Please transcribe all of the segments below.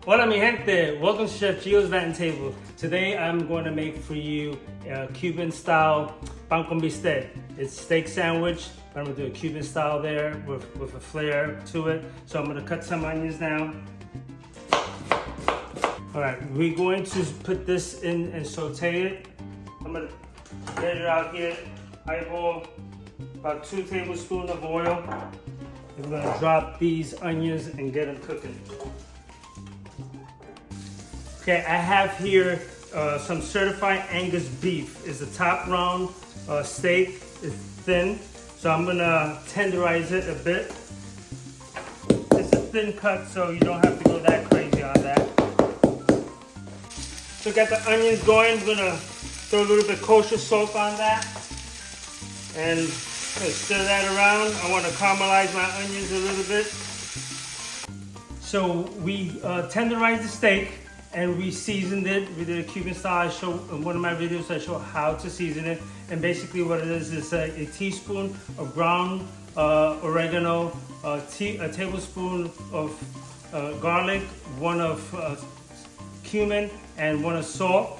Hola mi gente, welcome to Chef Gio's Latin Table. Today I'm going to make for you a Cuban style pan con bistec. It's steak sandwich, but I'm going to do a Cuban style there with a flair to it. So I'm going to cut some onions now. Alright, we're going to put this in and saute it. I'm going to measure out here, eyeball, about 2 tablespoons of oil. And we're going to drop these onions and get them cooking. Okay, I have here some certified Angus beef. It's a top round steak. It's thin, so I'm gonna tenderize it a bit. It's a thin cut, so you don't have to go that crazy on that. So got the onions going. I'm gonna throw a little bit kosher salt on that, and stir that around. I want to caramelize my onions a little bit. So we tenderized the steak. And we seasoned it. We did a Cuban style. I show in one of my videos. I show how to season it. And basically, what it is a teaspoon of ground oregano, a tablespoon of garlic, 1 of cumin, and 1 of salt.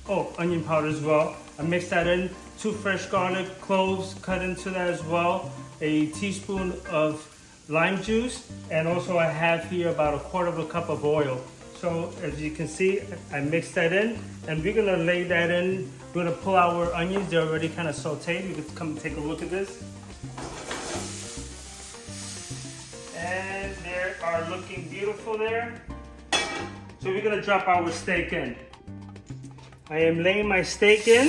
Onion powder as well. I mix that in. 2 fresh garlic cloves cut into that as well. A teaspoon of lime juice, and also I have here about 1/4 cup of oil. So as you can see, I mixed that in, and we're gonna lay that in. We're gonna pull our onions. They're already kind of sauteed. You can come take a look at this. And they are looking beautiful there. So we're gonna drop our steak in. I am laying my steak in.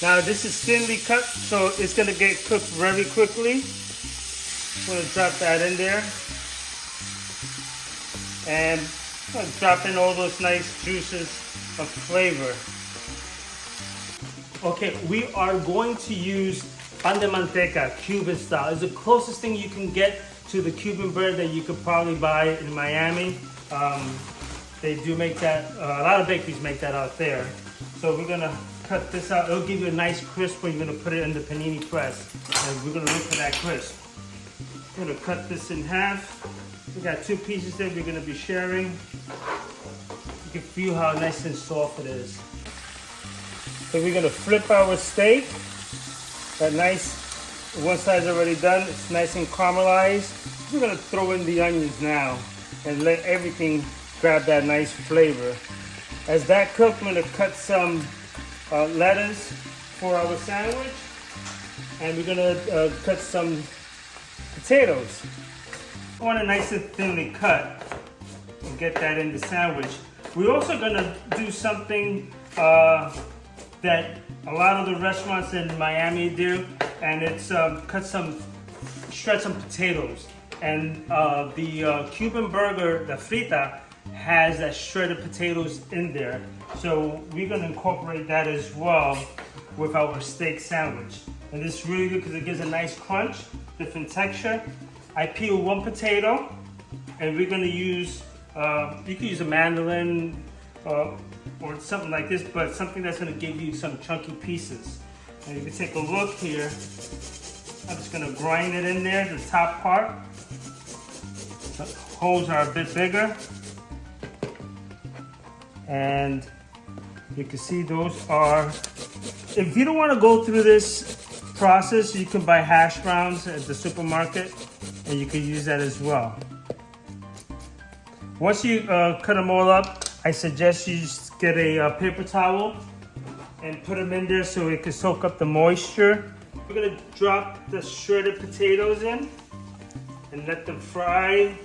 Now this is thinly cut, so it's gonna get cooked very quickly. I'm gonna drop that in there. And drop in all those nice juices of flavor. Okay, we are going to use pan de manteca, Cuban style. It's the closest thing you can get to the Cuban bread that you could probably buy in Miami. They do make that, a lot of bakeries make that out there. So we're gonna cut this out. It'll give you a nice crisp when you're gonna put it in the panini press. And we're gonna look for that crisp. I'm gonna cut this in half. We got 2 pieces there we're gonna be sharing. You can feel how nice and soft it is. So we're gonna flip our steak. That nice, one side's already done. It's nice and caramelized. We're gonna throw in the onions now and let everything grab that nice flavor. As that cooks, I'm gonna cut some lettuce for our sandwich. And we're gonna cut some potatoes. I want it nice and thinly cut and get that in the sandwich. We're also gonna do something that a lot of the restaurants in Miami do, and it's shred some potatoes. And the Cuban burger, the frita, has that shredded potatoes in there. So we're gonna incorporate that as well with our steak sandwich. And it's really good because it gives a nice crunch, different texture. I peel 1 potato, and we're gonna use, you can use a mandolin or something like this, but something that's gonna give you some chunky pieces. And you can take a look here. I'm just gonna grind it in there, the top part. The holes are a bit bigger. And you can see those are, if you don't wanna go through this process, you can buy hash browns at the supermarket. And you can use that as well. Once you cut them all up, I suggest you just get a paper towel and put them in there so it can soak up the moisture. We're gonna drop the shredded potatoes in and let them fry.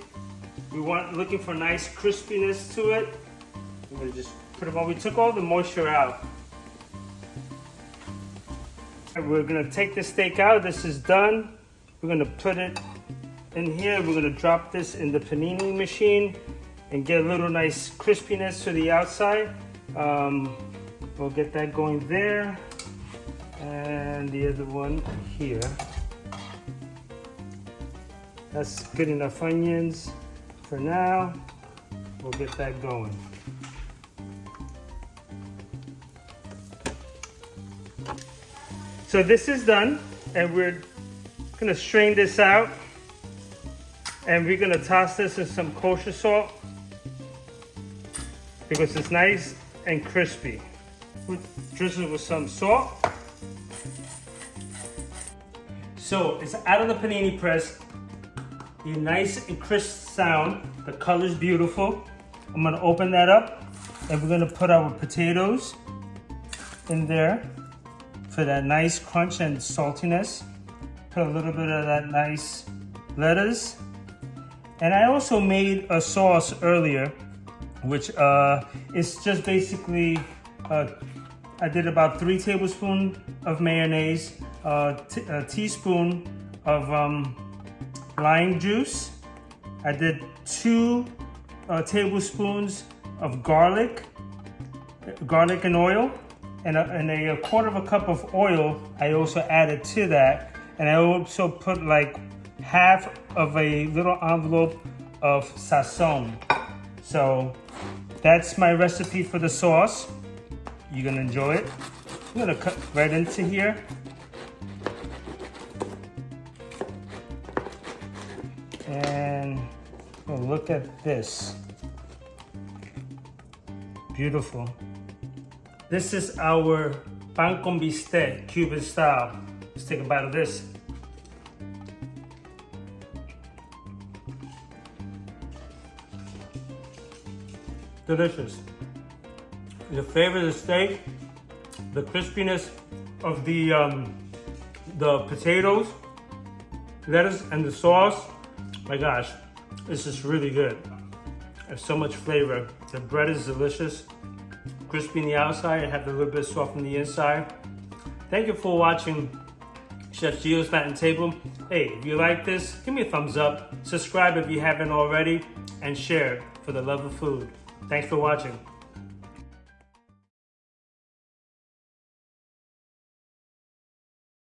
Looking for nice crispiness to it. I'm gonna just put them on. We took all the moisture out. And we're gonna take the steak out. This is done. We're gonna put it in here. We're gonna drop this in the panini machine and get a little nice crispiness to the outside. We'll get that going there. And the other one here. That's good enough onions for now. We'll get that going. So this is done, and we're gonna strain this out. And we're gonna toss this in some kosher salt because it's nice and crispy. Drizzle it with some salt. So it's out of the panini press. The nice and crisp sound. The color's beautiful. I'm gonna open that up and we're gonna put our potatoes in there for that nice crunch and saltiness. Put a little bit of that nice lettuce. And I also made a sauce earlier, which is just basically, I did about 3 tablespoons of mayonnaise, a teaspoon of lime juice. I did 2 tablespoons of garlic and oil, and a quarter of a cup of oil I also added to that. And I also put like half of a little envelope of sazon. So that's my recipe for the sauce. You're gonna enjoy it. I'm gonna cut right into here. And oh, look at this. Beautiful. This is our pan con bistec, Cuban style. Let's take a bite of this. Delicious. The flavor of the steak, the crispiness of the potatoes, lettuce, and the sauce. My gosh, this is really good. There's so much flavor. The bread is delicious, crispy on the outside, and have a little bit soft on the inside. Thank you for watching Chef Gio's Latin Table. Hey, if you like this, give me a thumbs up, subscribe if you haven't already, and share for the love of food. Thanks for watching.